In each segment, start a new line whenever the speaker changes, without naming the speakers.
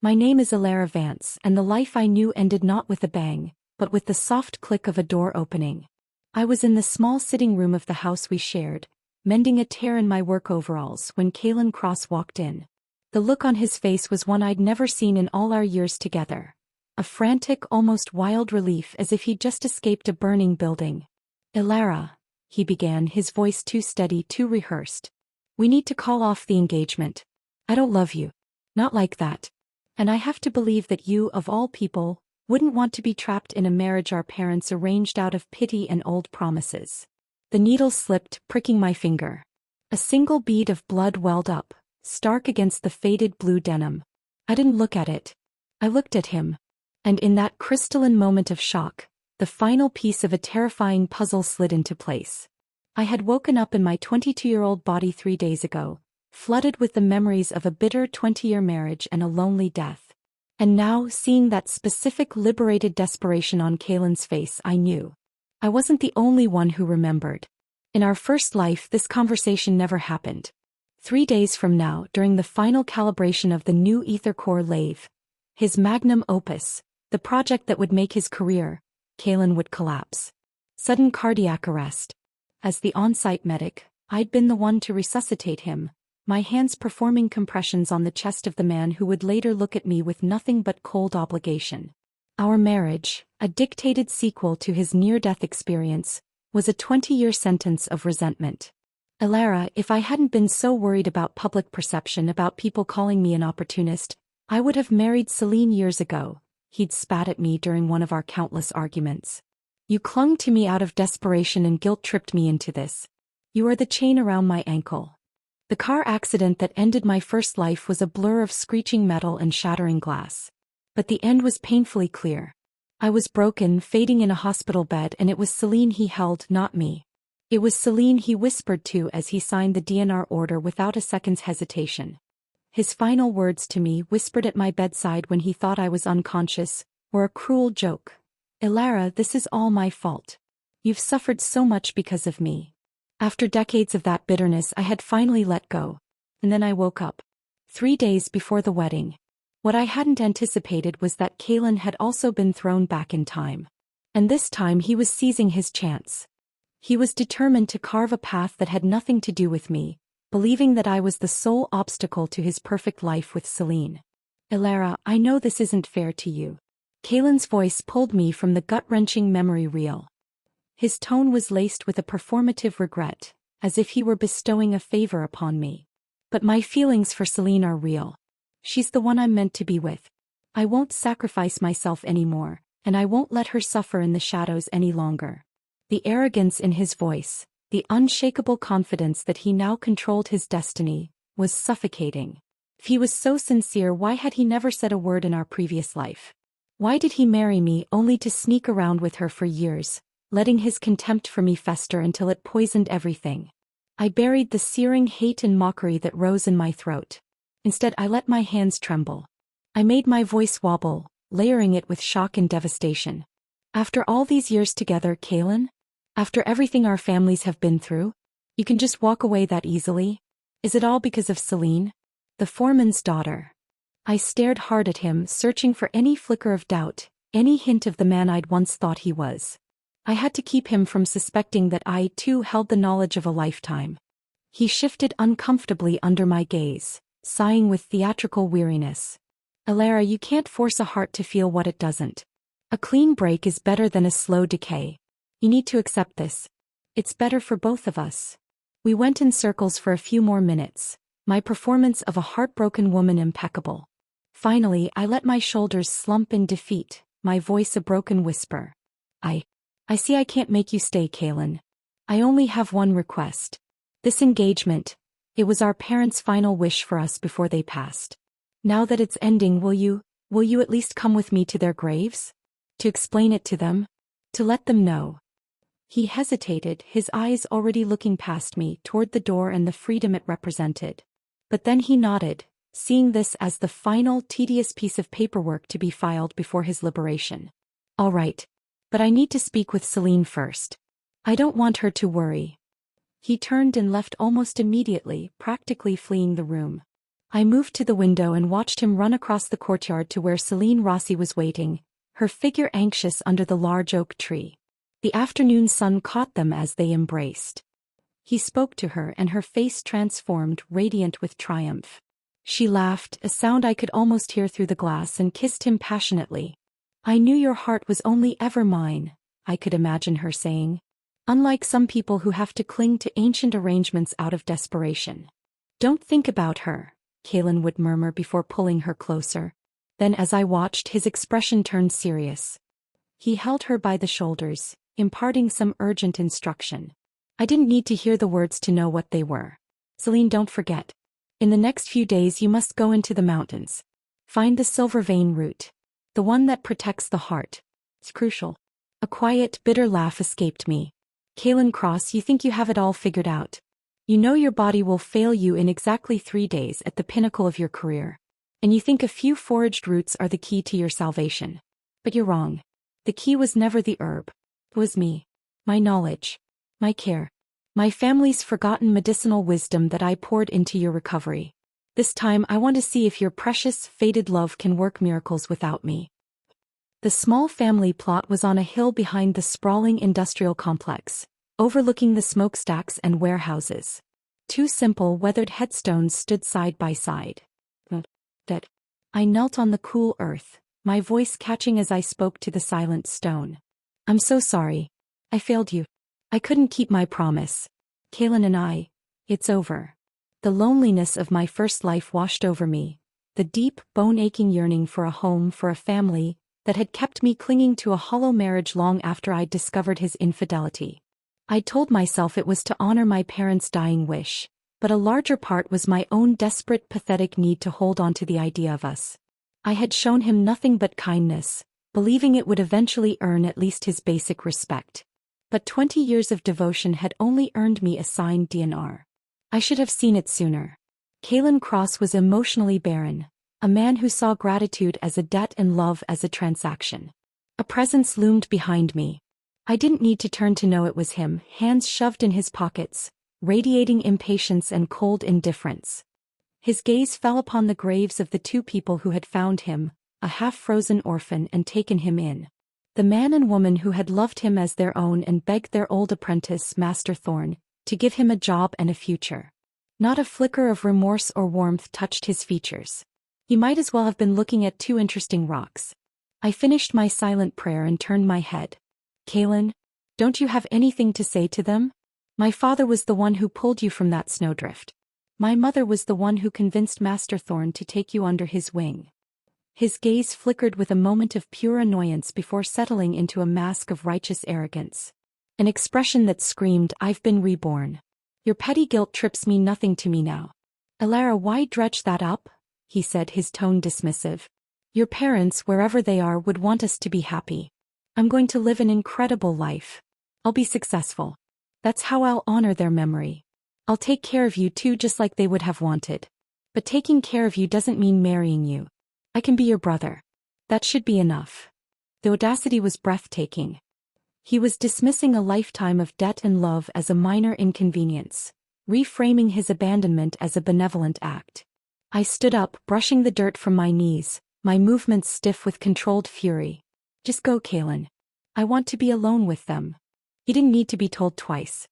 My name is Alara Vance, and the life I knew ended not with a bang, but with the soft click of a door opening. I was in the small sitting room of the house we shared, mending a tear in my work overalls when Kalen Cross walked in. The look on his face was one I'd never seen in all our years together. A frantic, almost wild relief, as if he'd just escaped a burning building. "Alara," he began, his voice too steady, too rehearsed. "We need to call off the engagement. I don't love you. Not like that. And I have to believe that you, of all people, wouldn't want to be trapped in a marriage our parents arranged out of pity and old promises." The needle slipped, pricking my finger. A single bead of blood welled up, stark against the faded blue denim. I didn't look at it. I looked at him. And in that crystalline moment of shock, the final piece of a terrifying puzzle slid into place. I had woken up in my 22-year-old body 3 days ago, flooded with the memories of a bitter 20-year marriage and a lonely death. And now, seeing that specific liberated desperation on Kalen's face, I knew. I wasn't the only one who remembered. In our first life, this conversation never happened. 3 days from now, during the final calibration of the new ether core lathe, his magnum opus, the project that would make his career, Kalen would collapse. Sudden cardiac arrest. As the on-site medic, I'd been the one to resuscitate him, my hands performing compressions on the chest of the man who would later look at me with nothing but cold obligation. Our marriage, a dictated sequel to his near-death experience, was a 20-year sentence of resentment. "Alara, if I hadn't been so worried about public perception, about people calling me an opportunist, I would have married Celine years ago," he'd spat at me during one of our countless arguments. "You clung to me out of desperation and guilt-tripped me into this. You are the chain around my ankle." The car accident that ended my first life was a blur of screeching metal and shattering glass. But the end was painfully clear. I was broken, fading in a hospital bed, and it was Celine he held, not me. It was Celine he whispered to as he signed the DNR order without a second's hesitation. His final words to me, whispered at my bedside when he thought I was unconscious, were a cruel joke. "Alara, this is all my fault. You've suffered so much because of me." After decades of that bitterness, I had finally let go. And then I woke up. 3 days before the wedding. What I hadn't anticipated was that Kalen had also been thrown back in time. And this time he was seizing his chance. He was determined to carve a path that had nothing to do with me, believing that I was the sole obstacle to his perfect life with Celine. "Alara, I know this isn't fair to you." Kalen's voice pulled me from the gut-wrenching memory reel. His tone was laced with a performative regret, as if he were bestowing a favor upon me. "But my feelings for Celine are real. She's the one I'm meant to be with. I won't sacrifice myself anymore, and I won't let her suffer in the shadows any longer." The arrogance in his voice, the unshakable confidence that he now controlled his destiny, was suffocating. If he was so sincere, why had he never said a word in our previous life? Why did he marry me only to sneak around with her for years, letting his contempt for me fester until it poisoned everything? I buried the searing hate and mockery that rose in my throat. Instead, I let my hands tremble. I made my voice wobble, layering it with shock and devastation. "After all these years together, Kalen? After everything our families have been through? You can just walk away that easily? Is it all because of Celine? The foreman's daughter?" I stared hard at him, searching for any flicker of doubt, any hint of the man I'd once thought he was. I had to keep him from suspecting that I, too, held the knowledge of a lifetime. He shifted uncomfortably under my gaze, sighing with theatrical weariness. "Alara, you can't force a heart to feel what it doesn't. A clean break is better than a slow decay. You need to accept this. It's better for both of us." We went in circles for a few more minutes, my performance of a heartbroken woman impeccable. Finally, I let my shoulders slump in defeat, my voice a broken whisper. I see I can't make you stay, Kalen. I only have one request. This engagement, it was our parents' final wish for us before they passed. Now that it's ending, will you at least come with me to their graves? To explain it to them? To let them know?" He hesitated, his eyes already looking past me toward the door and the freedom it represented. But then he nodded, seeing this as the final tedious piece of paperwork to be filed before his liberation. "All right. But I need to speak with Celine first. I don't want her to worry." He turned and left almost immediately, practically fleeing the room. I moved to the window and watched him run across the courtyard to where Celine Rossi was waiting, her figure anxious under the large oak tree. The afternoon sun caught them as they embraced. He spoke to her and her face transformed, radiant with triumph. She laughed, a sound I could almost hear through the glass, and kissed him passionately. "I knew your heart was only ever mine," I could imagine her saying. "Unlike some people who have to cling to ancient arrangements out of desperation." "Don't think about her," Kaylin would murmur before pulling her closer. Then as I watched, his expression turned serious. He held her by the shoulders, imparting some urgent instruction. I didn't need to hear the words to know what they were. "Celine, don't forget. In the next few days you must go into the mountains. Find the silver vein root. The one that protects the heart. It's crucial." A quiet, bitter laugh escaped me. "Kaylin Cross, you think you have it all figured out. You know your body will fail you in exactly 3 days at the pinnacle of your career. And you think a few foraged roots are the key to your salvation. But you're wrong. The key was never the herb. It was me. My knowledge. My care. My family's forgotten medicinal wisdom that I poured into your recovery. This time I want to see if your precious, fated love can work miracles without me." The small family plot was on a hill behind the sprawling industrial complex, overlooking the smokestacks and warehouses. 2 simple, weathered headstones stood side by side. That I knelt on the cool earth, my voice catching as I spoke to the silent stone. "I'm so sorry. I failed you. I couldn't keep my promise. Kaylin and it's over." The loneliness of my first life washed over me, the deep, bone-aching yearning for a home, for a family, that had kept me clinging to a hollow marriage long after I'd discovered his infidelity. I told myself it was to honor my parents' dying wish, but a larger part was my own desperate, pathetic need to hold on to the idea of us. I had shown him nothing but kindness, believing it would eventually earn at least his basic respect. But 20 years of devotion had only earned me a signed DNR. I should have seen it sooner. Kaylin Cross was emotionally barren, a man who saw gratitude as a debt and love as a transaction. A presence loomed behind me. I didn't need to turn to know it was him, hands shoved in his pockets, radiating impatience and cold indifference. His gaze fell upon the graves of the 2 people who had found him, a half-frozen orphan, and taken him in. The man and woman who had loved him as their own and begged their old apprentice, Master Thorne, to give him a job and a future. Not a flicker of remorse or warmth touched his features. He might as well have been looking at 2 interesting rocks. I finished my silent prayer and turned my head. "Kaylin, don't you have anything to say to them? My father was the one who pulled you from that snowdrift. My mother was the one who convinced Master Thorne to take you under his wing." His gaze flickered with a moment of pure annoyance before settling into a mask of righteous arrogance. An expression that screamed, "I've been reborn. Your petty guilt trips mean nothing to me now." "Elara, why dredge that up?" he said, his tone dismissive. "Your parents, wherever they are, would want us to be happy. I'm going to live an incredible life. I'll be successful. That's how I'll honor their memory. I'll take care of you too, just like they would have wanted. But taking care of you doesn't mean marrying you. I can be your brother. That should be enough." The audacity was breathtaking. He was dismissing a lifetime of debt and love as a minor inconvenience, reframing his abandonment as a benevolent act. I stood up, brushing the dirt from my knees, my movements stiff with controlled fury. "Just go, Kaylin. I want to be alone with them." He didn't need to be told twice.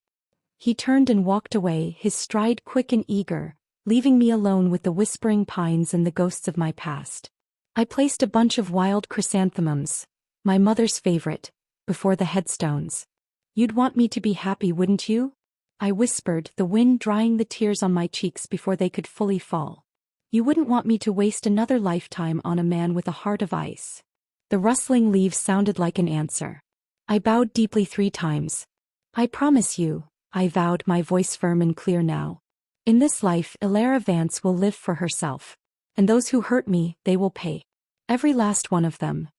He turned and walked away, his stride quick and eager, leaving me alone with the whispering pines and the ghosts of my past. I placed a bunch of wild chrysanthemums, my mother's favorite, before the headstones. "You'd want me to be happy, wouldn't you?" I whispered, the wind drying the tears on my cheeks before they could fully fall. "You wouldn't want me to waste another lifetime on a man with a heart of ice." The rustling leaves sounded like an answer. I bowed deeply 3 times. "I promise you," I vowed, my voice firm and clear now. "In this life, Elara Vance will live for herself. And those who hurt me, they will pay. Every last one of them."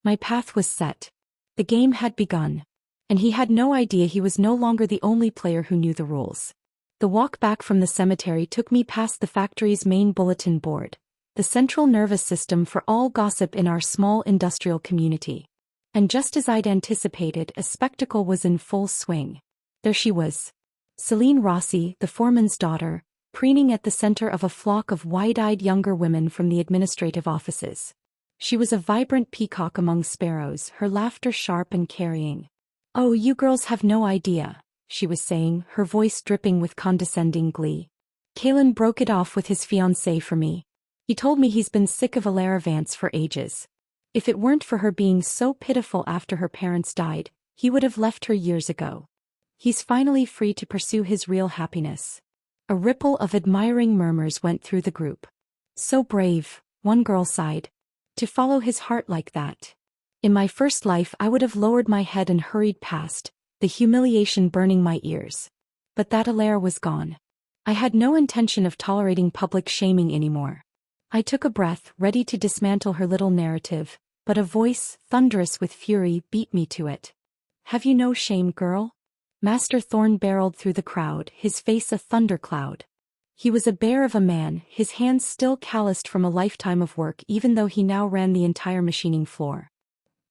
My path was set. The game had begun. And he had no idea he was no longer the only player who knew the rules. The walk back from the cemetery took me past the factory's main bulletin board, the central nervous system for all gossip in our small industrial community. And just as I'd anticipated, a spectacle was in full swing. There she was. Celine Rossi, the foreman's daughter, preening at the center of a flock of wide-eyed younger women from the administrative offices. She was a vibrant peacock among sparrows, her laughter sharp and carrying. "Oh, you girls have no idea," she was saying, her voice dripping with condescending glee. "Kalen broke it off with his fiancée for me. He told me he's been sick of Alara Vance for ages. If it weren't for her being so pitiful after her parents died, he would have left her years ago. He's finally free to pursue his real happiness." A ripple of admiring murmurs went through the group. "So brave," one girl sighed. "To follow his heart like that. In my first life I would have lowered my head and hurried past, the humiliation burning my ears. But that Alara was gone. I had no intention of tolerating public shaming anymore." I took a breath, ready to dismantle her little narrative, but a voice, thunderous with fury, beat me to it. "Have you no shame, girl?" Master Thorne barreled through the crowd, his face a thundercloud. He was a bear of a man, his hands still calloused from a lifetime of work even though he now ran the entire machining floor.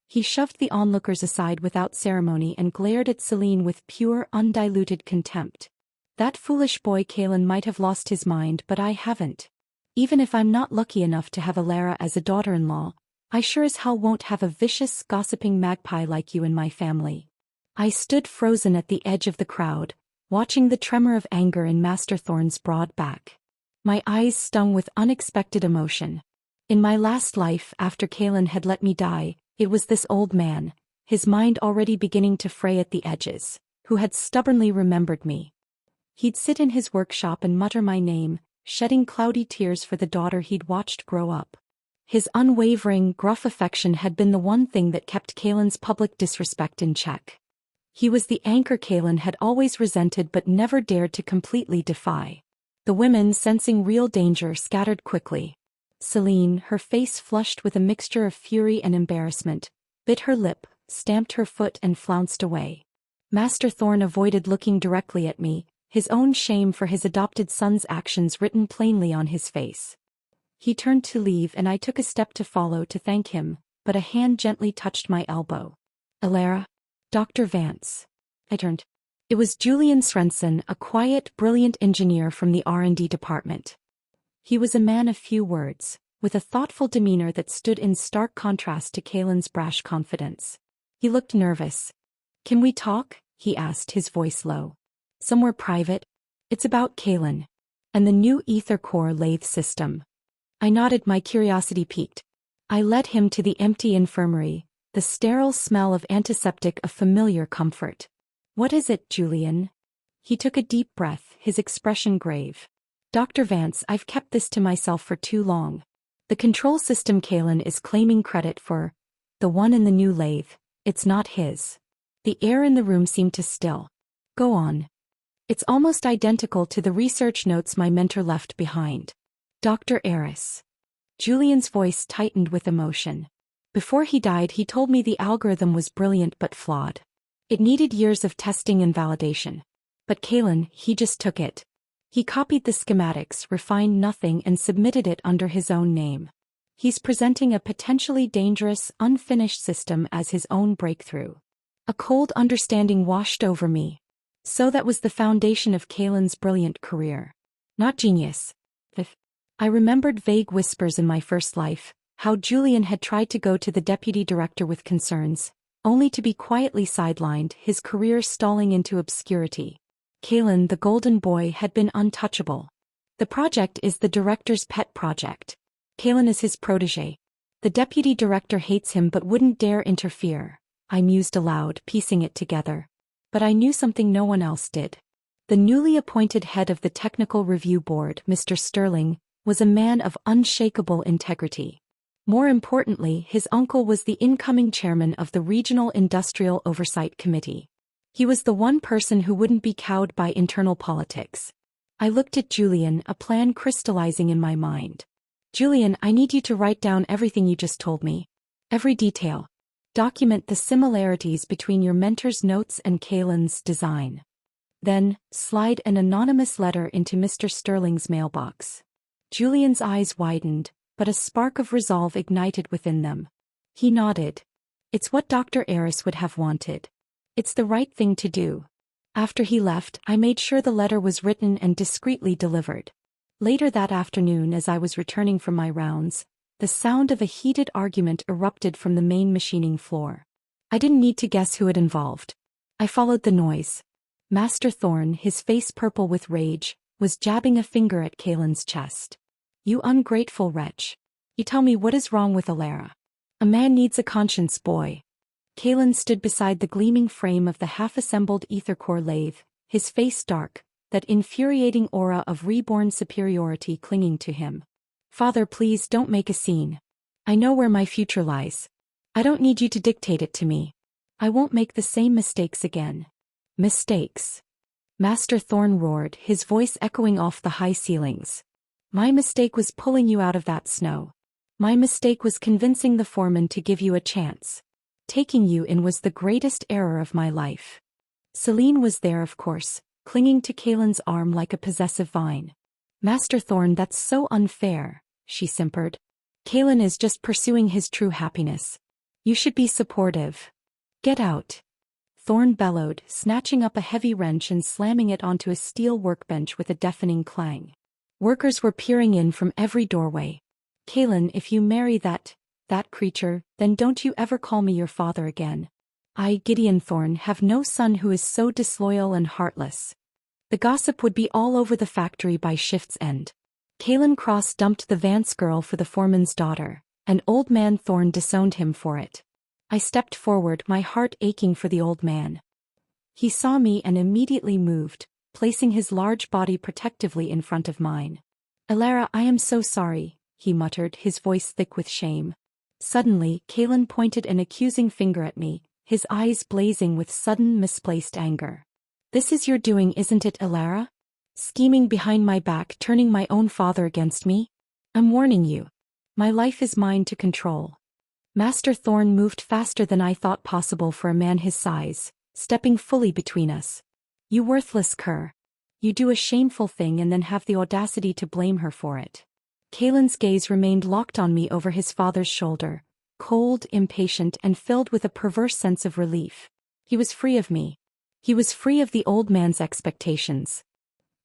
He shoved the onlookers aside without ceremony and glared at Celine with pure, undiluted contempt. "That foolish boy Kalen might have lost his mind, but I haven't. Even if I'm not lucky enough to have Alara as a daughter-in-law, I sure as hell won't have a vicious, gossiping magpie like you in my family." I stood frozen at the edge of the crowd, watching the tremor of anger in Master Thorne's broad back. My eyes stung with unexpected emotion. In my last life, after Kalen had let me die, it was this old man, his mind already beginning to fray at the edges, who had stubbornly remembered me. He'd sit in his workshop and mutter my name, shedding cloudy tears for the daughter he'd watched grow up. His unwavering, gruff affection had been the one thing that kept Kalen's public disrespect in check. He was the anchor Kalen had always resented but never dared to completely defy. The women, sensing real danger, scattered quickly. Celine, her face flushed with a mixture of fury and embarrassment, bit her lip, stamped her foot and flounced away. Master Thorne avoided looking directly at me, his own shame for his adopted son's actions written plainly on his face. He turned to leave and I took a step to follow to thank him, but a hand gently touched my elbow. "Alara? Dr. Vance." I turned. It was Julian Svensson, a quiet, brilliant engineer from the R&D department. He was a man of few words, with a thoughtful demeanor that stood in stark contrast to Kalen's brash confidence. He looked nervous. "Can we talk?" he asked, his voice low. "Somewhere private? It's about Kalen and the new ether core lathe system." I nodded, my curiosity piqued. I led him to the empty infirmary, the sterile smell of antiseptic a familiar comfort. "What is it, Julian?" He took a deep breath, his expression grave. "Dr. Vance, I've kept this to myself for too long. The control system Kalen is claiming credit for, the one in the new lathe, it's not his." The air in the room seemed to still. "Go on." "It's almost identical to the research notes my mentor left behind. Dr. Eris." Julian's voice tightened with emotion. "Before he died, he told me the algorithm was brilliant but flawed. It needed years of testing and validation. But Kalen, he just took it. He copied the schematics, refined nothing and submitted it under his own name. He's presenting a potentially dangerous, unfinished system as his own breakthrough." A cold understanding washed over me. So that was the foundation of Kalen's brilliant career. Not genius. I remembered vague whispers in my first life, how Julian had tried to go to the deputy director with concerns, only to be quietly sidelined, his career stalling into obscurity. Kalen, the golden boy, had been untouchable. The project is the director's pet project. Kalen is his protege. The deputy director hates him but wouldn't dare interfere. I mused aloud, piecing it together. But I knew something no one else did. The newly appointed head of the Technical Review Board, Mr. Sterling, was a man of unshakable integrity. More importantly, his uncle was the incoming chairman of the Regional Industrial Oversight Committee. He was the one person who wouldn't be cowed by internal politics. I looked at Julian, a plan crystallizing in my mind. "Julian, I need you to write down everything you just told me. Every detail. Document the similarities between your mentor's notes and Kalen's design. Then, slide an anonymous letter into Mr. Sterling's mailbox." Julian's eyes widened, but a spark of resolve ignited within them. He nodded. "It's what Dr. Eris would have wanted. It's the right thing to do." After he left, I made sure the letter was written and discreetly delivered. Later that afternoon, as I was returning from my rounds, the sound of a heated argument erupted from the main machining floor. I didn't need to guess who it involved. I followed the noise. Master Thorn, his face purple with rage, was jabbing a finger at Kaelin's chest. "You ungrateful wretch. You tell me what is wrong with Alara. A man needs a conscience, boy." Kaelin stood beside the gleaming frame of the half-assembled ether core lathe, his face dark, that infuriating aura of reborn superiority clinging to him. "Father, please don't make a scene. I know where my future lies. I don't need you to dictate it to me. I won't make the same mistakes again." "Mistakes?" Master Thorn roared, his voice echoing off the high ceilings. "My mistake was pulling you out of that snow. My mistake was convincing the foreman to give you a chance. Taking you in was the greatest error of my life." Celine was there, of course, clinging to Kaelin's arm like a possessive vine. "Master Thorn, that's so unfair," she simpered. "Kaelin is just pursuing his true happiness. You should be supportive." "Get out." Thorn bellowed, snatching up a heavy wrench and slamming it onto a steel workbench with a deafening clang. Workers were peering in from every doorway. "Kaelin, if you marry that creature, then don't you ever call me your father again. I, Gideon Thorn, have no son who is so disloyal and heartless." The gossip would be all over the factory by shift's end. Kaelin Cross dumped the Vance girl for the foreman's daughter, and Old Man Thorn disowned him for it. I stepped forward, my heart aching for the old man. He saw me and immediately moved, placing his large body protectively in front of mine. "Alara, I am so sorry," he muttered, his voice thick with shame. Suddenly, Kaelin pointed an accusing finger at me, his eyes blazing with sudden misplaced anger. "This is your doing, isn't it, Alara? Scheming behind my back, turning my own father against me? I'm warning you. My life is mine to control." Master Thorn moved faster than I thought possible for a man his size, stepping fully between us. "You worthless cur. You do a shameful thing and then have the audacity to blame her for it." Kaelin's gaze remained locked on me over his father's shoulder, cold, impatient, and filled with a perverse sense of relief. He was free of me. He was free of the old man's expectations.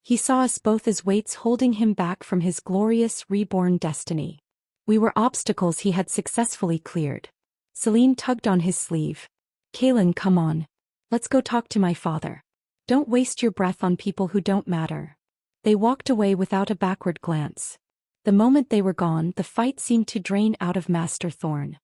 He saw us both as weights holding him back from his glorious, reborn destiny. We were obstacles he had successfully cleared. Celine tugged on his sleeve. "Kaelin, come on. Let's go talk to my father. Don't waste your breath on people who don't matter." They walked away without a backward glance. The moment they were gone, the fight seemed to drain out of Master Thorn.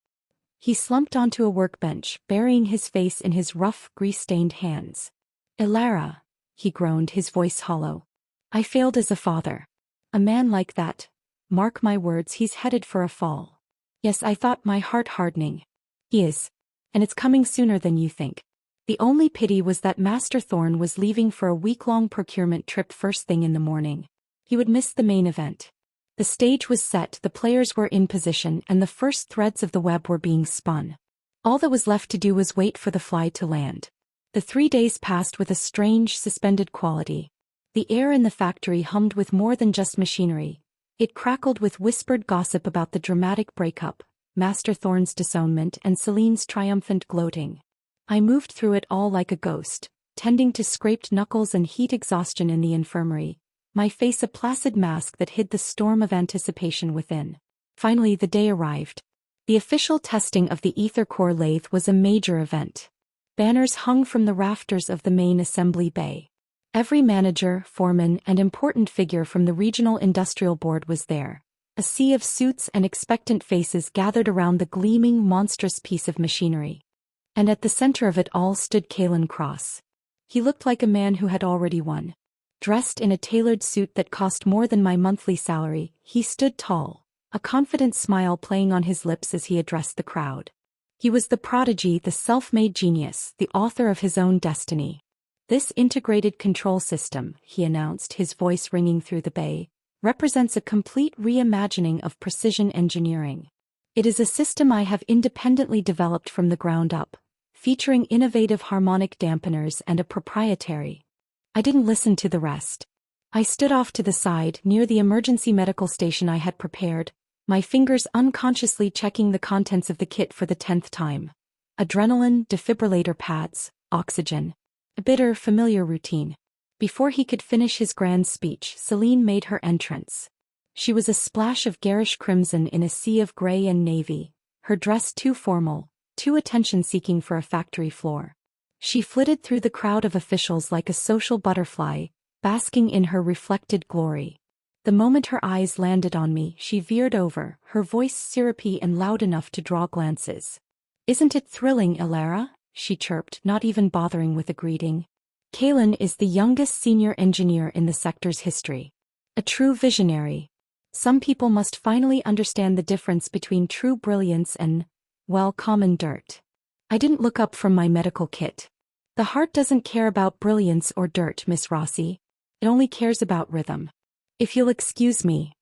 He slumped onto a workbench, burying his face in his rough, grease-stained hands. "Alara," he groaned, his voice hollow. "I failed as a father. A man like that, mark my words, he's headed for a fall. Yes, I thought, my heart hardening. He is. And it's coming sooner than you think." The only pity was that Master Thorn was leaving for a week-long procurement trip first thing in the morning. He would miss the main event. The stage was set, the players were in position, and the first threads of the web were being spun. All that was left to do was wait for the fly to land. The 3 days passed with a strange, suspended quality. The air in the factory hummed with more than just machinery. It crackled with whispered gossip about the dramatic breakup, Master Thorn's disownment, and Celine's triumphant gloating. I moved through it all like a ghost, tending to scraped knuckles and heat exhaustion in the infirmary, my face a placid mask that hid the storm of anticipation within. Finally, the day arrived. The official testing of the ether core lathe was a major event. Banners hung from the rafters of the main assembly bay. Every manager, foreman, and important figure from the regional industrial board was there. A sea of suits and expectant faces gathered around the gleaming, monstrous piece of machinery. And at the center of it all stood Kaelin Cross. He looked like a man who had already won. Dressed in a tailored suit that cost more than my monthly salary, he stood tall, a confident smile playing on his lips as he addressed the crowd. He was the prodigy, the self-made genius, the author of his own destiny. "This integrated control system," he announced, his voice ringing through the bay, "represents a complete reimagining of precision engineering. It is a system I have independently developed from the ground up, featuring innovative harmonic dampeners and a proprietary—" I didn't listen to the rest. I stood off to the side, near the emergency medical station I had prepared, my fingers unconsciously checking the contents of the kit for the 10th time. Adrenaline, defibrillator pads, oxygen. A bitter, familiar routine. Before he could finish his grand speech, Celine made her entrance. She was a splash of garish crimson in a sea of gray and navy, her dress too formal, too attention-seeking for a factory floor. She flitted through the crowd of officials like a social butterfly, basking in her reflected glory. The moment her eyes landed on me, she veered over, her voice syrupy and loud enough to draw glances. "Isn't it thrilling, Elara?" she chirped, not even bothering with a greeting. "Kaelin is the youngest senior engineer in the sector's history. A true visionary. Some people must finally understand the difference between true brilliance and, well, common dirt." I didn't look up from my medical kit. "The heart doesn't care about brilliance or dirt, Miss Rossi. It only cares about rhythm. If you'll excuse me."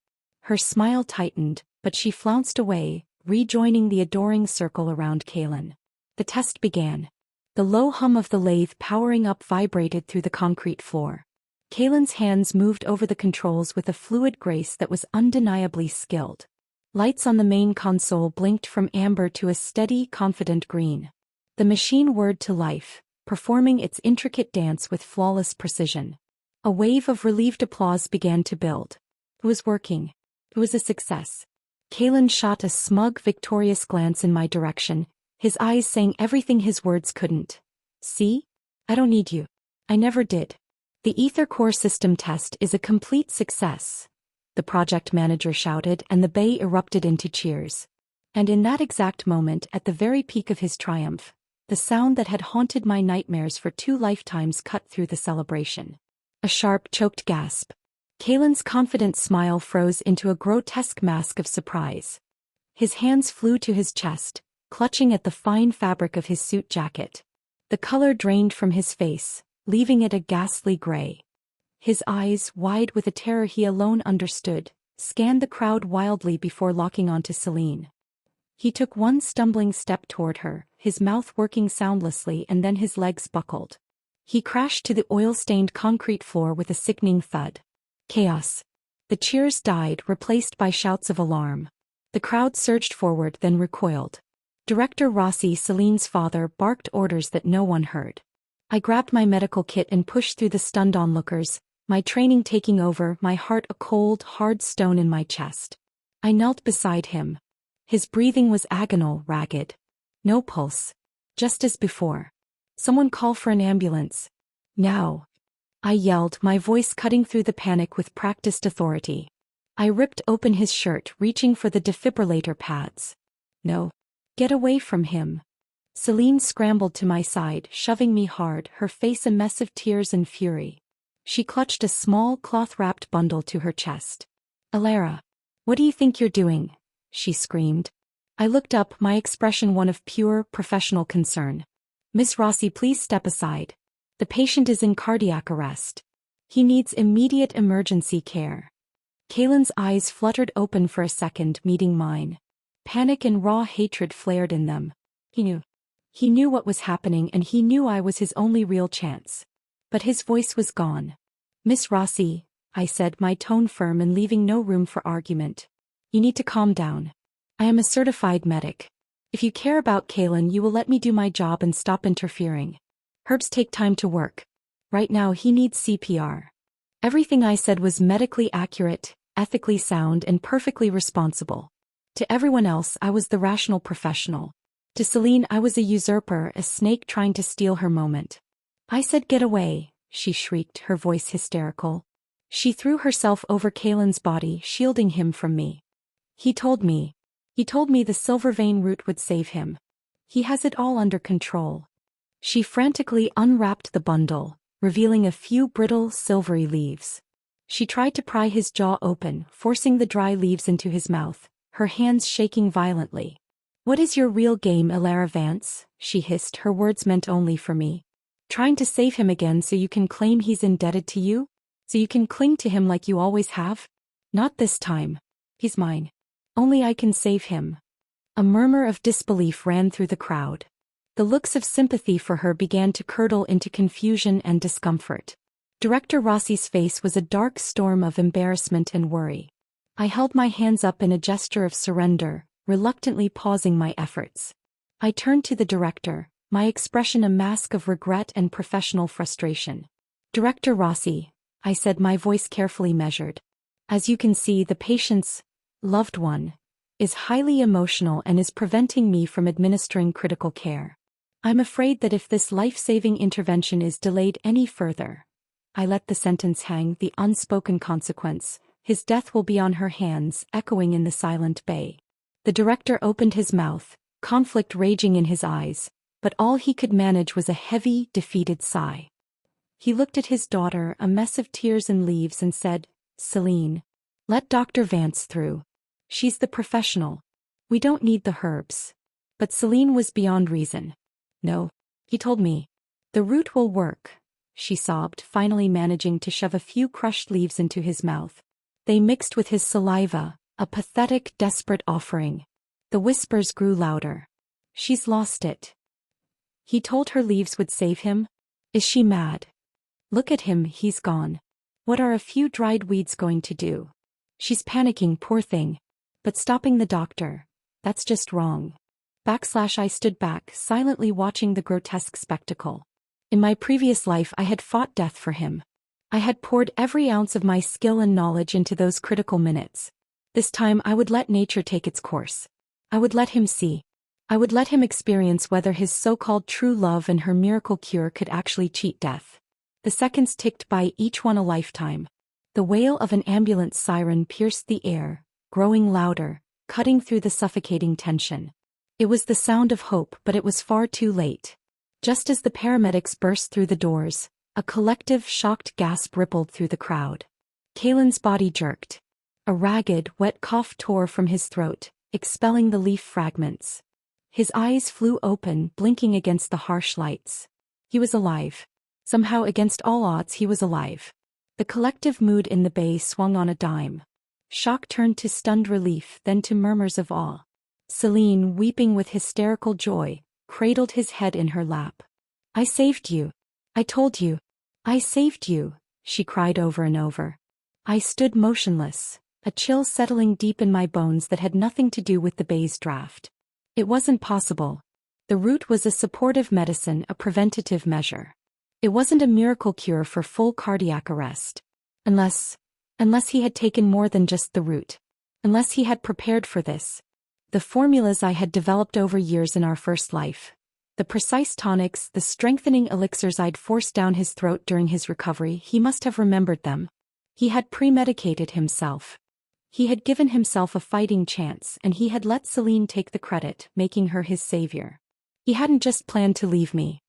Her smile tightened, but she flounced away, rejoining the adoring circle around Kaelin. The test began. The low hum of the lathe powering up vibrated through the concrete floor. Kaelin's hands moved over the controls with a fluid grace that was undeniably skilled. Lights on the main console blinked from amber to a steady, confident green. The machine whirred to life, performing its intricate dance with flawless precision. A wave of relieved applause began to build. It was working. It was a success. Kaelin shot a smug, victorious glance in my direction, his eyes saying everything his words couldn't. "See? I don't need you. I never did." "The ether core system test is a complete success," the project manager shouted, and the bay erupted into cheers. And in that exact moment, at the very peak of his triumph, the sound that had haunted my nightmares for 2 lifetimes cut through the celebration. A sharp, choked gasp. Kaelin's confident smile froze into a grotesque mask of surprise. His hands flew to his chest, clutching at the fine fabric of his suit jacket. The color drained from his face, leaving it a ghastly gray. His eyes, wide with a terror he alone understood, scanned the crowd wildly before locking onto Celine. He took one stumbling step toward her, his mouth working soundlessly, and then his legs buckled. He crashed to the oil-stained concrete floor with a sickening thud. Chaos. The cheers died, replaced by shouts of alarm. The crowd surged forward, then recoiled. Director Rossi, Celine's father, barked orders that no one heard. I grabbed my medical kit and pushed through the stunned onlookers, my training taking over, my heart a cold, hard stone in my chest. I knelt beside him. His breathing was agonal, ragged. No pulse. Just as before. "Someone call for an ambulance. Now." I yelled, my voice cutting through the panic with practiced authority. I ripped open his shirt, reaching for the defibrillator pads. "No. Get away from him." Celine scrambled to my side, shoving me hard, her face a mess of tears and fury. She clutched a small, cloth-wrapped bundle to her chest. "Elara, what do you think you're doing?" she screamed. I looked up, my expression one of pure, professional concern. "Miss Rossi, please step aside. The patient is in cardiac arrest. He needs immediate emergency care." Kaelin's eyes fluttered open for a second, meeting mine. Panic and raw hatred flared in them. He knew. He knew what was happening, and he knew I was his only real chance. But his voice was gone. "Miss Rossi," I said, my tone firm and leaving no room for argument. "You need to calm down. I am a certified medic. If you care about Kaelin, you will let me do my job and stop interfering. Herbs take time to work. Right now he needs CPR." Everything I said was medically accurate, ethically sound, and perfectly responsible. To everyone else, I was the rational professional. To Celine, I was a usurper, a snake trying to steal her moment. "I said get away," she shrieked, her voice hysterical. She threw herself over Kaelin's body, shielding him from me. He told me the silver vein root would save him. He has it all under control." She frantically unwrapped the bundle, revealing a few brittle, silvery leaves. She tried to pry his jaw open, forcing the dry leaves into his mouth, her hands shaking violently. "What is your real game, Elara Vance?" she hissed, her words meant only for me. "Trying to save him again so you can claim he's indebted to you? So you can cling to him like you always have? Not this time. He's mine. Only I can save him." A murmur of disbelief ran through the crowd. The looks of sympathy for her began to curdle into confusion and discomfort. Director Rossi's face was a dark storm of embarrassment and worry. I held my hands up in a gesture of surrender, reluctantly pausing my efforts. I turned to the director, my expression a mask of regret and professional frustration. "Director Rossi," I said, my voice carefully measured. "As you can see, the patient's loved one is highly emotional and is preventing me from administering critical care. I'm afraid that if this life-saving intervention is delayed any further," I let the sentence hang, the unspoken consequence, "his death will be on her hands," echoing in the silent bay. The director opened his mouth, conflict raging in his eyes, but all he could manage was a heavy, defeated sigh. He looked at his daughter, a mess of tears and leaves, and said, "Celine, let Dr. Vance through. She's the professional. We don't need the herbs." But Celine was beyond reason. "No," he told me. "The root will work," she sobbed, finally managing to shove a few crushed leaves into his mouth. They mixed with his saliva, a pathetic, desperate offering. The whispers grew louder. "She's lost it. He told her leaves would save him. Is she mad? Look at him, he's gone. What are a few dried weeds going to do? She's panicking, poor thing. But stopping the doctor, that's just wrong." I stood back, silently watching the grotesque spectacle. In my previous life I had fought death for him. I had poured every ounce of my skill and knowledge into those critical minutes. This time I would let nature take its course. I would let him see. I would let him experience whether his so-called true love and her miracle cure could actually cheat death. The seconds ticked by, each one a lifetime. The wail of an ambulance siren pierced the air, growing louder, cutting through the suffocating tension. It was the sound of hope, but it was far too late. Just as the paramedics burst through the doors, a collective, shocked gasp rippled through the crowd. Kalen's body jerked. A ragged, wet cough tore from his throat, expelling the leaf fragments. His eyes flew open, blinking against the harsh lights. He was alive. Somehow, against all odds, he was alive. The collective mood in the bay swung on a dime. Shock turned to stunned relief, then to murmurs of awe. Celine, weeping with hysterical joy, cradled his head in her lap. "I saved you. I told you. I saved you," she cried over and over. I stood motionless, a chill settling deep in my bones that had nothing to do with the bay's draft. It wasn't possible. The root was a supportive medicine, a preventative measure. It wasn't a miracle cure for full cardiac arrest. Unless he had taken more than just the root. Unless he had prepared for this. The formulas I had developed over years in our first life. The precise tonics, the strengthening elixirs I'd forced down his throat during his recovery, he must have remembered them. He had premedicated himself. He had given himself a fighting chance, and he had let Celine take the credit, making her his savior. He hadn't just planned to leave me.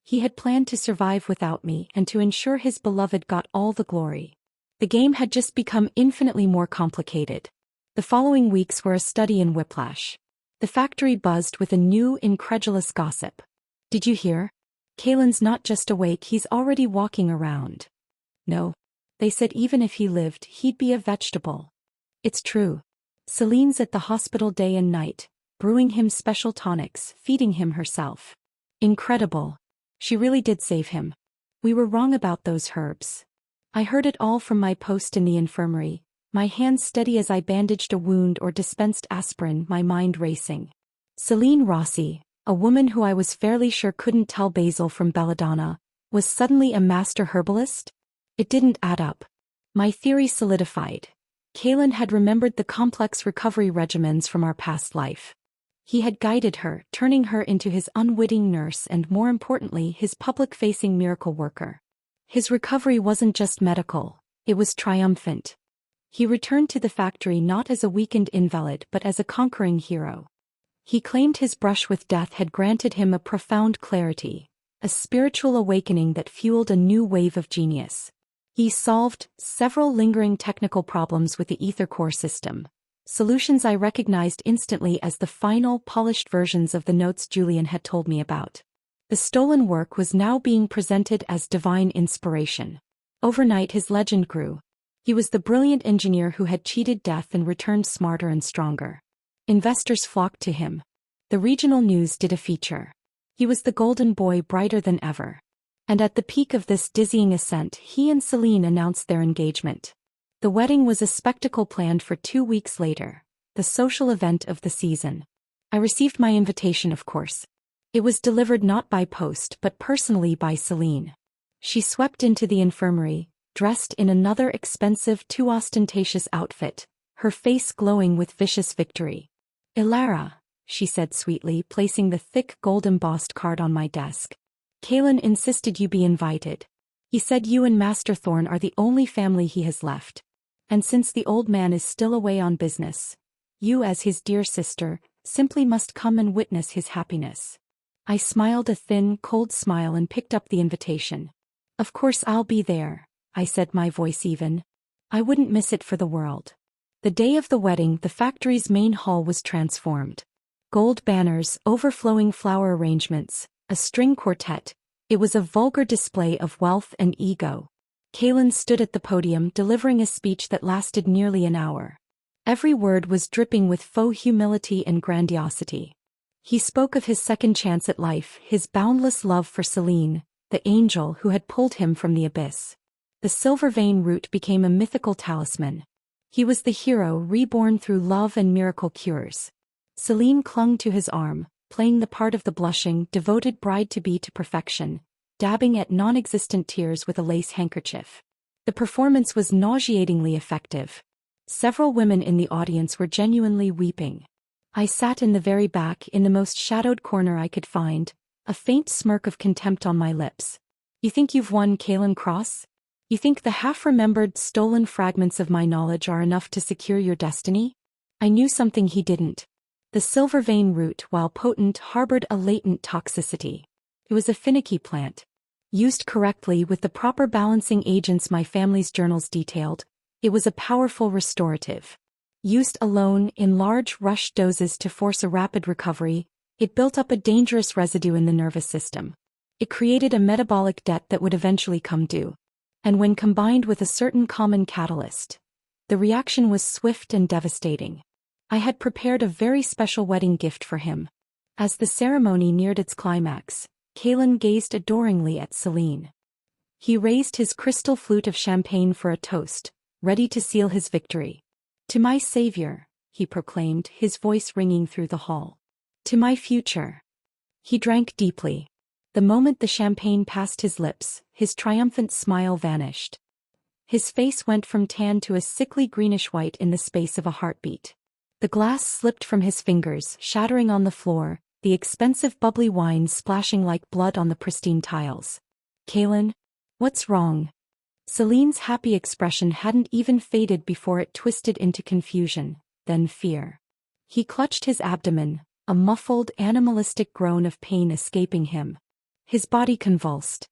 He had planned to survive without me and to ensure his beloved got all the glory. The game had just become infinitely more complicated. The following weeks were a study in whiplash. The factory buzzed with a new, incredulous gossip. "Did you hear? Kalen's not just awake, he's already walking around." "No." They said even if he lived, he'd be a vegetable. "It's true. Celine's at the hospital day and night, brewing him special tonics, feeding him herself." Incredible. She really did save him. We were wrong about those herbs. I heard it all from my post in the infirmary, my hands steady as I bandaged a wound or dispensed aspirin, my mind racing. Celine Rossi, a woman who I was fairly sure couldn't tell basil from belladonna, was suddenly a master herbalist? It didn't add up. My theory solidified. Kalen had remembered the complex recovery regimens from our past life. He had guided her, turning her into his unwitting nurse and, more importantly, his public-facing miracle worker. His recovery wasn't just medical, it was triumphant. He returned to the factory not as a weakened invalid but as a conquering hero. He claimed his brush with death had granted him a profound clarity, a spiritual awakening that fueled a new wave of genius. He solved several lingering technical problems with the ether core system. Solutions I recognized instantly as the final, polished versions of the notes Julian had told me about. The stolen work was now being presented as divine inspiration. Overnight his legend grew. He was the brilliant engineer who had cheated death and returned smarter and stronger. Investors flocked to him. The regional news did a feature. He was the golden boy, brighter than ever. And at the peak of this dizzying ascent, he and Celine announced their engagement. The wedding was a spectacle planned for 2 weeks later, the social event of the season. I received my invitation, of course. It was delivered not by post but personally by Celine. She swept into the infirmary, dressed in another expensive, too ostentatious outfit, her face glowing with vicious victory. "Ilara," she said sweetly, placing the thick gold-embossed card on my desk. "Kalen insisted you be invited. He said you and Master Thorn are the only family he has left. And since the old man is still away on business, you as his dear sister, simply must come and witness his happiness." I smiled a thin, cold smile and picked up the invitation. "Of course I'll be there," I said, my voice even. I wouldn't miss it for the world. The day of the wedding, the factory's main hall was transformed. Gold banners, overflowing flower arrangements, a string quartet. It was a vulgar display of wealth and ego. Kalen stood at the podium delivering a speech that lasted nearly an hour. Every word was dripping with faux humility and grandiosity. He spoke of his second chance at life, his boundless love for Celine, the angel who had pulled him from the abyss. The silver vein root became a mythical talisman. He was the hero reborn through love and miracle cures. Celine clung to his arm, playing the part of the blushing, devoted bride-to-be to perfection, dabbing at non-existent tears with a lace handkerchief. The performance was nauseatingly effective. Several women in the audience were genuinely weeping. I sat in the very back, in the most shadowed corner I could find, a faint smirk of contempt on my lips. "You think you've won, Kalen Cross? You think the half-remembered, stolen fragments of my knowledge are enough to secure your destiny?" I knew something he didn't. The silver vein root, while potent, harbored a latent toxicity. It was a finicky plant. Used correctly with the proper balancing agents my family's journals detailed, it was a powerful restorative. Used alone, in large, rushed doses to force a rapid recovery, it built up a dangerous residue in the nervous system. It created a metabolic debt that would eventually come due. And when combined with a certain common catalyst, the reaction was swift and devastating. I had prepared a very special wedding gift for him. As the ceremony neared its climax, Kalen gazed adoringly at Celine. He raised his crystal flute of champagne for a toast, ready to seal his victory. "To my savior," he proclaimed, his voice ringing through the hall. "To my future." He drank deeply. The moment the champagne passed his lips, his triumphant smile vanished. His face went from tan to a sickly greenish-white in the space of a heartbeat. The glass slipped from his fingers, shattering on the floor, the expensive bubbly wine splashing like blood on the pristine tiles. "Kalen, what's wrong?" Celine's happy expression hadn't even faded before it twisted into confusion, then fear. He clutched his abdomen, a muffled, animalistic groan of pain escaping him. His body convulsed.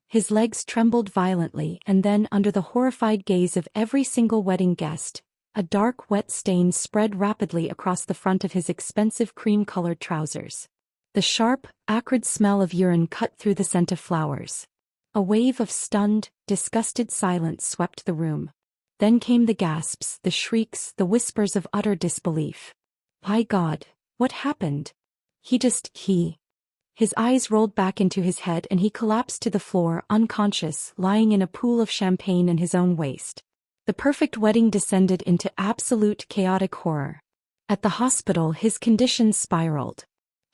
His legs trembled violently, and then, under the horrified gaze of every single wedding guest, a dark, wet stain spread rapidly across the front of his expensive cream-colored trousers. The sharp, acrid smell of urine cut through the scent of flowers. A wave of stunned, disgusted silence swept the room. Then came the gasps, the shrieks, the whispers of utter disbelief. "My God, what happened?" His eyes rolled back into his head and he collapsed to the floor, unconscious, lying in a pool of champagne in his own waste. The perfect wedding descended into absolute chaotic horror. At the hospital, his condition spiraled.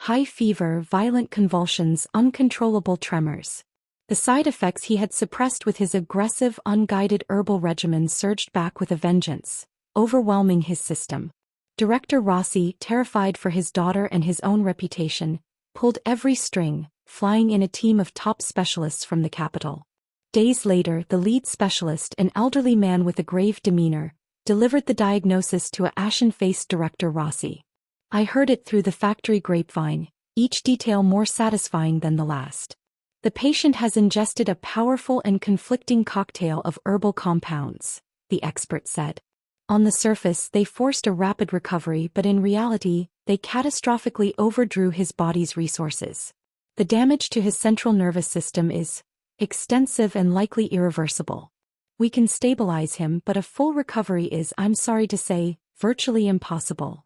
High fever, violent convulsions, uncontrollable tremors. The side effects he had suppressed with his aggressive, unguided herbal regimen surged back with a vengeance, overwhelming his system. Director Rossi, terrified for his daughter and his own reputation, pulled every string, flying in a team of top specialists from the capital. Days later, the lead specialist, an elderly man with a grave demeanor, delivered the diagnosis to a ashen-faced Director Rossi. I heard it through the factory grapevine, each detail more satisfying than the last. "The patient has ingested a powerful and conflicting cocktail of herbal compounds," the expert said. On the surface, they forced a rapid recovery, but in reality, they catastrophically overdrew his body's resources. The damage to his central nervous system is extensive and likely irreversible. We can stabilize him, but a full recovery is, I'm sorry to say, virtually impossible.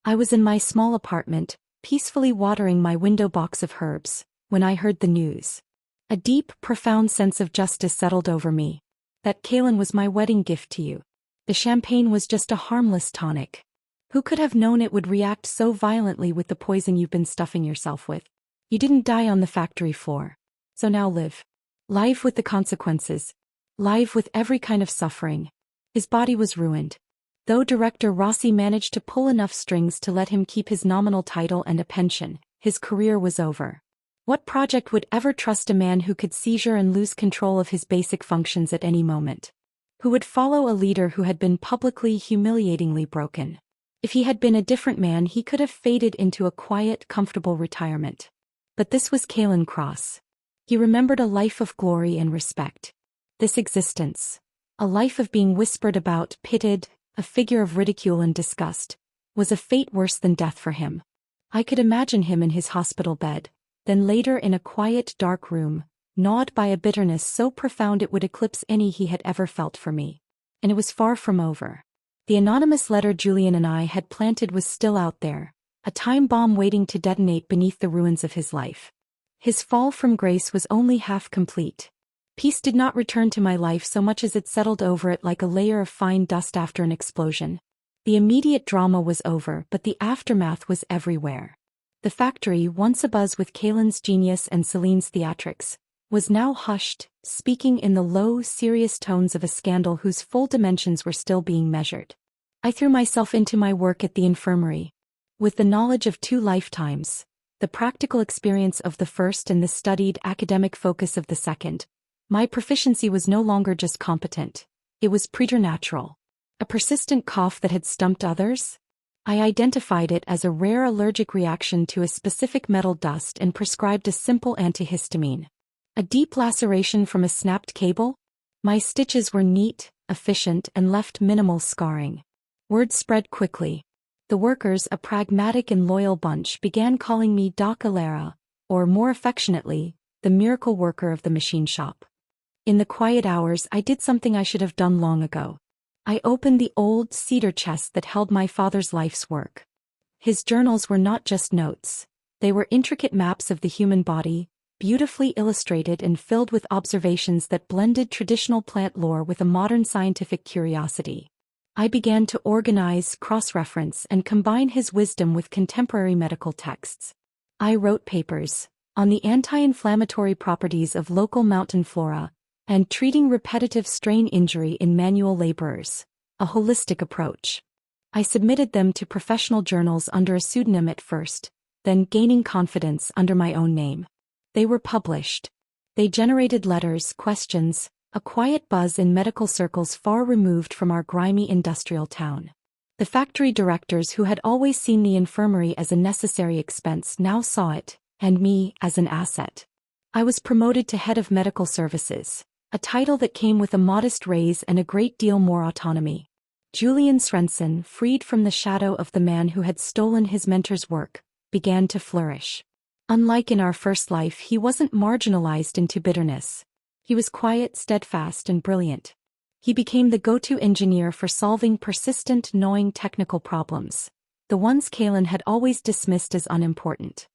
I was in my small apartment, peacefully watering my window box of herbs, when I heard the news. A deep, profound sense of justice settled over me. That Kalen was my wedding gift to you. The champagne was just a harmless tonic. Who could have known it would react so violently with the poison you've been stuffing yourself with? You didn't die on the factory floor. So now live. Live with the consequences. Live with every kind of suffering. His body was ruined. Though director Rossi managed to pull enough strings to let him keep his nominal title and a pension, his career was over. What project would ever trust a man who could seizure and lose control of his basic functions at any moment? Who would follow a leader who had been publicly humiliatingly broken? If he had been a different man, he could have faded into a quiet, comfortable retirement. But this was Kalen Cross. He remembered a life of glory and respect. This existence, a life of being whispered about, pitted, a figure of ridicule and disgust, was a fate worse than death for him. I could imagine him in his hospital bed, then later in a quiet, dark room, gnawed by a bitterness so profound it would eclipse any he had ever felt for me. And it was far from over. The anonymous letter Julian and I had planted was still out there, a time bomb waiting to detonate beneath the ruins of his life. His fall from grace was only half complete. Peace did not return to my life so much as it settled over it like a layer of fine dust after an explosion. The immediate drama was over, but the aftermath was everywhere. The factory, once abuzz with Kalen's genius and Celine's theatrics, was now hushed, speaking in the low, serious tones of a scandal whose full dimensions were still being measured. I threw myself into my work at the infirmary. With the knowledge of 2 lifetimes, the practical experience of the first and the studied academic focus of the second, my proficiency was no longer just competent. It was preternatural. A persistent cough that had stumped others? I identified it as a rare allergic reaction to a specific metal dust and prescribed a simple antihistamine. A deep laceration from a snapped cable? My stitches were neat, efficient, and left minimal scarring. Word spread quickly. The workers, a pragmatic and loyal bunch, began calling me Doc Alara, or more affectionately, the miracle worker of the machine shop. In the quiet hours, I did something I should have done long ago. I opened the old cedar chest that held my father's life's work. His journals were not just notes. They were intricate maps of the human body, beautifully illustrated and filled with observations that blended traditional plant lore with a modern scientific curiosity. I began to organize, cross-reference, and combine his wisdom with contemporary medical texts. I wrote papers on the anti-inflammatory properties of local mountain flora and treating repetitive strain injury in manual laborers, a holistic approach. I submitted them to professional journals under a pseudonym at first, then gaining confidence under my own name. They were published. They generated letters, questions, a quiet buzz in medical circles far removed from our grimy industrial town. The factory directors who had always seen the infirmary as a necessary expense now saw it, and me, as an asset. I was promoted to head of medical services, a title that came with a modest raise and a great deal more autonomy. Julian Svensson, freed from the shadow of the man who had stolen his mentor's work, began to flourish. Unlike in our first life, he wasn't marginalized into bitterness. He was quiet, steadfast, and brilliant. He became the go-to engineer for solving persistent, gnawing technical problems, the ones Kalen had always dismissed as unimportant.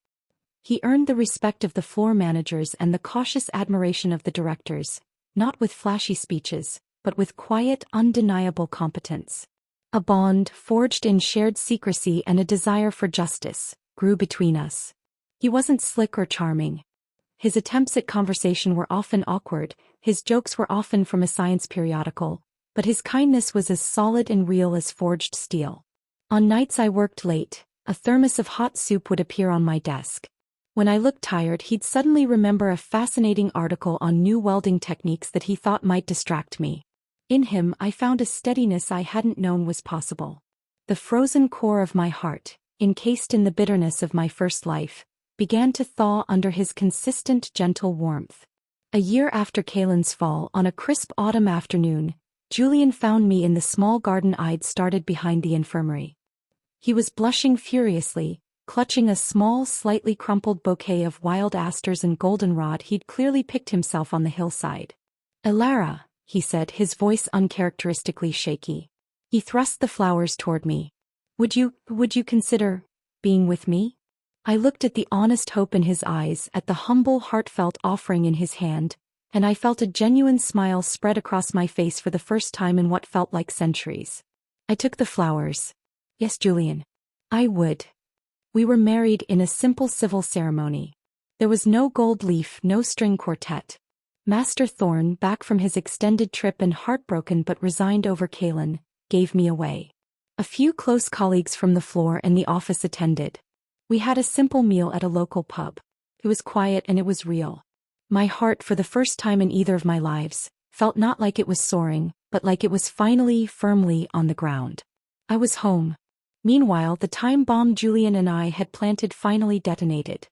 He earned the respect of the floor managers and the cautious admiration of the directors, not with flashy speeches, but with quiet, undeniable competence. A bond, forged in shared secrecy and a desire for justice, grew between us. He wasn't slick or charming. His attempts at conversation were often awkward, his jokes were often from a science periodical, but his kindness was as solid and real as forged steel. On nights I worked late, a thermos of hot soup would appear on my desk. When I looked tired, he'd suddenly remember a fascinating article on new welding techniques that he thought might distract me. In him, I found a steadiness I hadn't known was possible. The frozen core of my heart, encased in the bitterness of my first life, began to thaw under his consistent, gentle warmth. A year after Kalen's fall, on a crisp autumn afternoon, Julian found me in the small garden I'd started behind the infirmary. He was blushing furiously, clutching a small, slightly crumpled bouquet of wild asters and goldenrod he'd clearly picked himself on the hillside. "Alara," he said, his voice uncharacteristically shaky. He thrust the flowers toward me. Would you consider being with me?" I looked at the honest hope in his eyes, at the humble, heartfelt offering in his hand, and I felt a genuine smile spread across my face for the first time in what felt like centuries. I took the flowers. "Yes, Julian. I would." We were married in a simple civil ceremony. There was no gold leaf, no string quartet. Master Thorne, back from his extended trip and heartbroken but resigned over Kaelin, gave me away. A few close colleagues from the floor and the office attended. We had a simple meal at a local pub. It was quiet and it was real. My heart, for the first time in either of my lives, felt not like it was soaring, but like it was finally, firmly on the ground. I was home. Meanwhile, the time bomb Julian and I had planted finally detonated.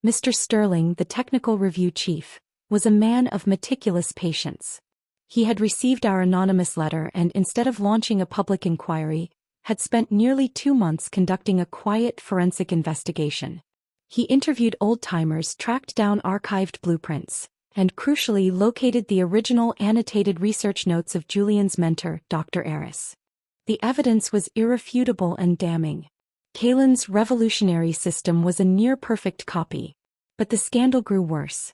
Mr. Sterling, the technical review chief, was a man of meticulous patience. He had received our anonymous letter and, instead of launching a public inquiry, had spent nearly 2 months conducting a quiet forensic investigation. He interviewed old-timers, tracked down archived blueprints, and crucially located the original annotated research notes of Julian's mentor, Dr. Eris. The evidence was irrefutable and damning. Kaelin's revolutionary system was a near-perfect copy. But the scandal grew worse.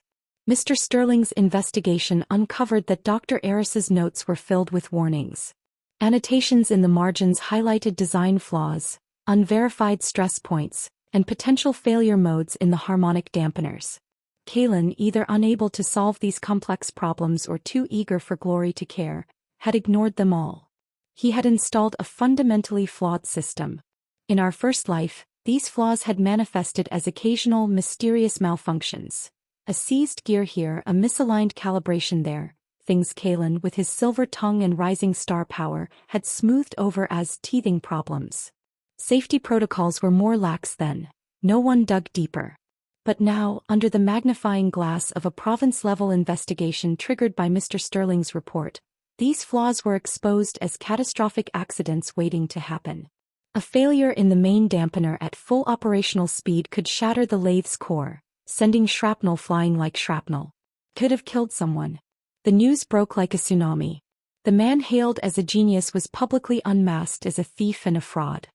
Mr. Sterling's investigation uncovered that Dr. Eris's notes were filled with warnings. Annotations in the margins highlighted design flaws, unverified stress points, and potential failure modes in the harmonic dampeners. Kaelin, either unable to solve these complex problems or too eager for glory to care, had ignored them all. He had installed a fundamentally flawed system. In our first life, these flaws had manifested as occasional mysterious malfunctions. A seized gear here, a misaligned calibration there, things Kaelin, with his silver tongue and rising star power, had smoothed over as teething problems. Safety protocols were more lax then. No one dug deeper. But now, under the magnifying glass of a province-level investigation triggered by Mr. Sterling's report, these flaws were exposed as catastrophic accidents waiting to happen. A failure in the main dampener at full operational speed could shatter the lathe's core, sending shrapnel flying like shrapnel. Could have killed someone. The news broke like a tsunami. The man hailed as a genius was publicly unmasked as a thief and a fraud.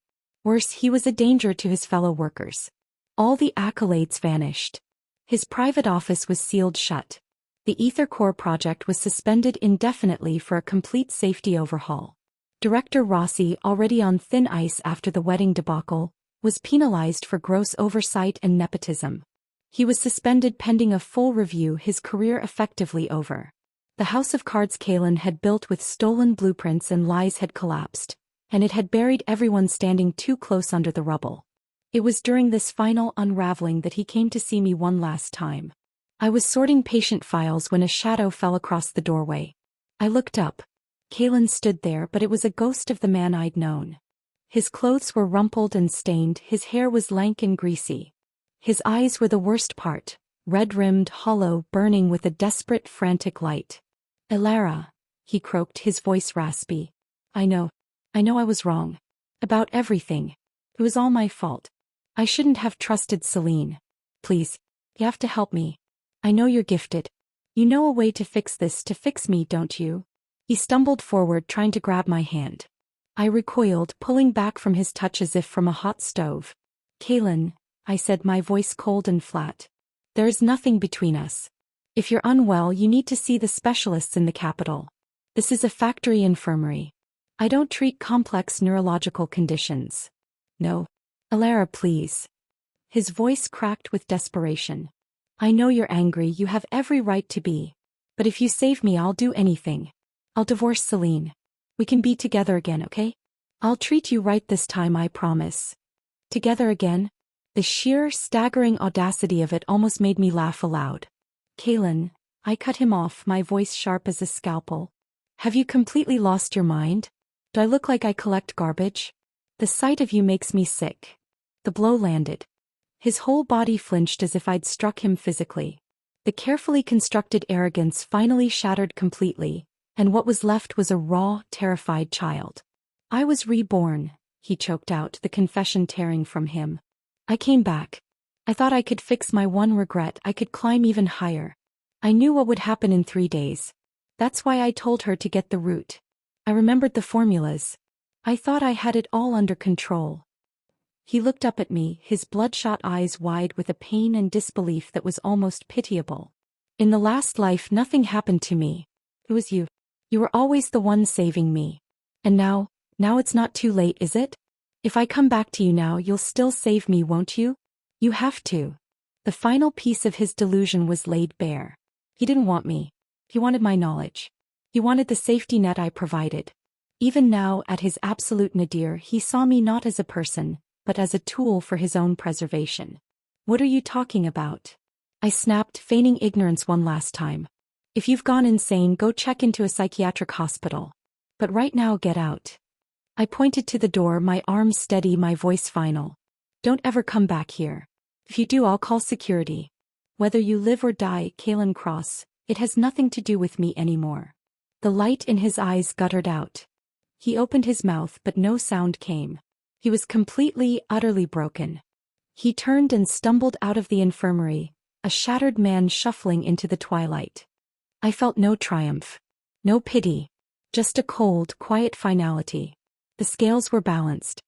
Worse, he was a danger to his fellow workers. All the accolades vanished. His private office was sealed shut. The Ether Core project was suspended indefinitely for a complete safety overhaul. Director Rossi, already on thin ice after the wedding debacle, was penalized for gross oversight and nepotism. He was suspended pending a full review, his career effectively over. The house of cards Kaelin had built with stolen blueprints and lies had collapsed, and it had buried everyone standing too close under the rubble. It was during this final unraveling that he came to see me one last time. I was sorting patient files when a shadow fell across the doorway. I looked up. Kaelin stood there, but it was a ghost of the man I'd known. His clothes were rumpled and stained, his hair was lank and greasy. His eyes were the worst part, red-rimmed, hollow, burning with a desperate, frantic light. "Elara," he croaked, his voice raspy. I know I was wrong. About everything. It was all my fault. I shouldn't have trusted Celine. Please, you have to help me. I know you're gifted. You know a way to fix this, to fix me, don't you?" He stumbled forward, trying to grab my hand. I recoiled, pulling back from his touch as if from a hot stove. "Kaelin," I said, my voice cold and flat. "There is nothing between us. If you're unwell, you need to see the specialists in the capital. This is a factory infirmary. I don't treat complex neurological conditions. No. Elara, please." His voice cracked with desperation. "I know you're angry, you have every right to be. But if you save me, I'll do anything. I'll divorce Celine. We can be together again, okay? I'll treat you right this time, I promise." Together again? The sheer, staggering audacity of it almost made me laugh aloud. "Kaelin," I cut him off, my voice sharp as a scalpel. "Have you completely lost your mind? Do I look like I collect garbage? The sight of you makes me sick." The blow landed. His whole body flinched as if I'd struck him physically. The carefully constructed arrogance finally shattered completely, and what was left was a raw, terrified child. "I was reborn," he choked out, the confession tearing from him. "I came back. I thought I could fix my one regret, I could climb even higher. I knew what would happen in 3 days. That's why I told her to get the root. I remembered the formulas. I thought I had it all under control." He looked up at me, his bloodshot eyes wide with a pain and disbelief that was almost pitiable. "In the last life, nothing happened to me. It was you. You were always the one saving me. And now it's not too late, is it? If I come back to you now, you'll still save me, won't you? You have to." The The final piece of his delusion was laid bare. He didn't want me. He wanted my knowledge. He wanted the safety net I provided. Even now, at his absolute nadir, he saw me not as a person, but as a tool for his own preservation. What are you talking about? I snapped, feigning ignorance one last time. If you've gone insane, go check into a psychiatric hospital. But right now, get out. I pointed to the door, my arms steady, my voice final. Don't ever come back here. If you do, I'll call security. Whether you live or die, Kalen Cross, it has nothing to do with me anymore. The light in his eyes guttered out. He opened his mouth, but no sound came. He was completely, utterly broken. He turned and stumbled out of the infirmary, a shattered man shuffling into the twilight. I felt no triumph. No pity. Just a cold, quiet finality. The scales were balanced.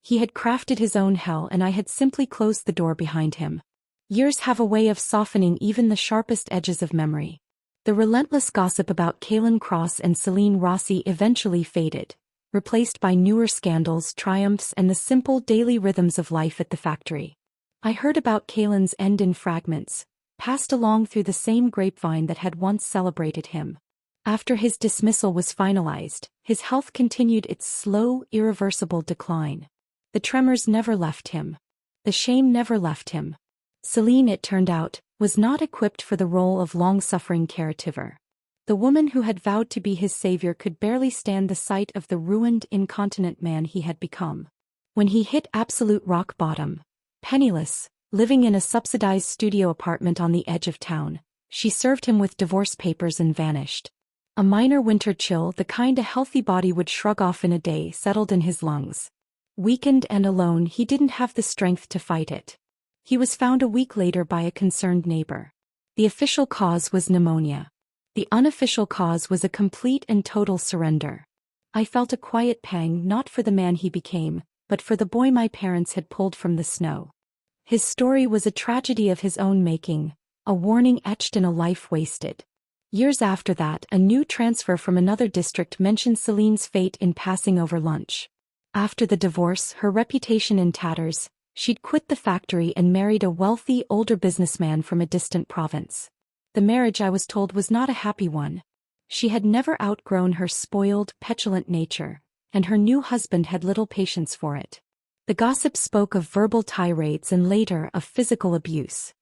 He had crafted his own hell and I had simply closed the door behind him. Years have a way of softening even the sharpest edges of memory. The relentless gossip about Kalen Cross and Celine Rossi eventually faded, replaced by newer scandals, triumphs, and the simple daily rhythms of life at the factory. I heard about Kalen's end in fragments, passed along through the same grapevine that had once celebrated him. After his dismissal was finalized, his health continued its slow, irreversible decline. The tremors never left him. The shame never left him. Celine, it turned out, was not equipped for the role of long-suffering caregiver. The woman who had vowed to be his savior could barely stand the sight of the ruined, incontinent man he had become. When he hit absolute rock bottom, penniless, living in a subsidized studio apartment on the edge of town, she served him with divorce papers and vanished. A minor winter chill, the kind a healthy body would shrug off in a day, settled in his lungs. Weakened and alone, he didn't have the strength to fight it. He was found a week later by a concerned neighbor. The official cause was pneumonia. The unofficial cause was a complete and total surrender. I felt a quiet pang, not for the man he became, but for the boy my parents had pulled from the snow. His story was a tragedy of his own making, a warning etched in a life wasted. Years after that, a new transfer from another district mentioned Celine's fate in passing over lunch. After the divorce, her reputation in tatters, she'd quit the factory and married a wealthy, older businessman from a distant province. The marriage, I was told, was not a happy one. She had never outgrown her spoiled, petulant nature, and her new husband had little patience for it. The gossip spoke of verbal tirades and later of physical abuse.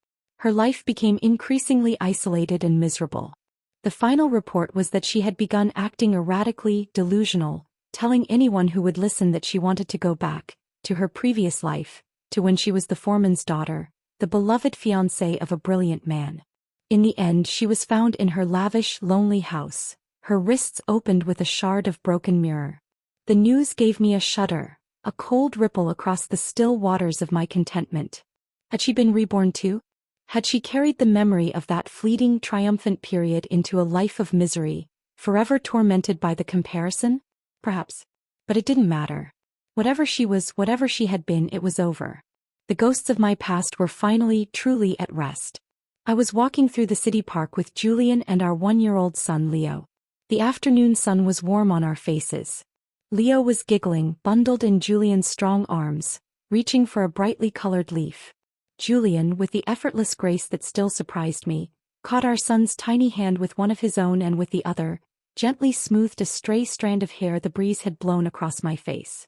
Her life became increasingly isolated and miserable. The final report was that she had begun acting erratically, delusional, telling anyone who would listen that she wanted to go back to her previous life, to when she was the foreman's daughter, the beloved fiancée of a brilliant man. In the end, she was found in her lavish, lonely house, her wrists opened with a shard of broken mirror. The news gave me a shudder, a cold ripple across the still waters of my contentment. Had she been reborn too? Had she carried the memory of that fleeting, triumphant period into a life of misery, forever tormented by the comparison? Perhaps. But it didn't matter. Whatever she was, whatever she had been, it was over. The ghosts of my past were finally, truly at rest. I was walking through the city park with Julian and our 1-year-old son Leo. The afternoon sun was warm on our faces. Leo was giggling, bundled in Julian's strong arms, reaching for a brightly colored leaf. Julian, with the effortless grace that still surprised me, caught our son's tiny hand with one of his own and with the other, gently smoothed a stray strand of hair the breeze had blown across my face.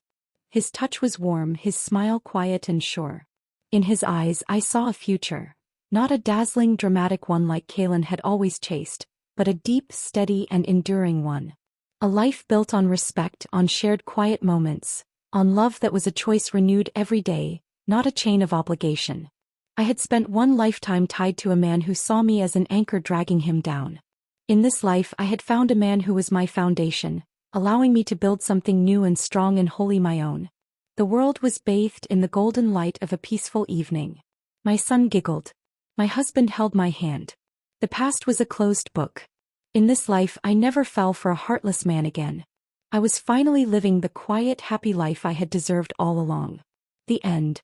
His touch was warm, his smile quiet and sure. In his eyes I saw a future. Not a dazzling, dramatic one like Kalen had always chased, but a deep, steady, and enduring one. A life built on respect, on shared quiet moments, on love that was a choice renewed every day, not a chain of obligation. I had spent one lifetime tied to a man who saw me as an anchor dragging him down. In this life I had found a man who was my foundation, allowing me to build something new and strong and wholly my own. The world was bathed in the golden light of a peaceful evening. My son giggled. My husband held my hand. The past was a closed book. In this life I never fell for a heartless man again. I was finally living the quiet, happy life I had deserved all along. The end.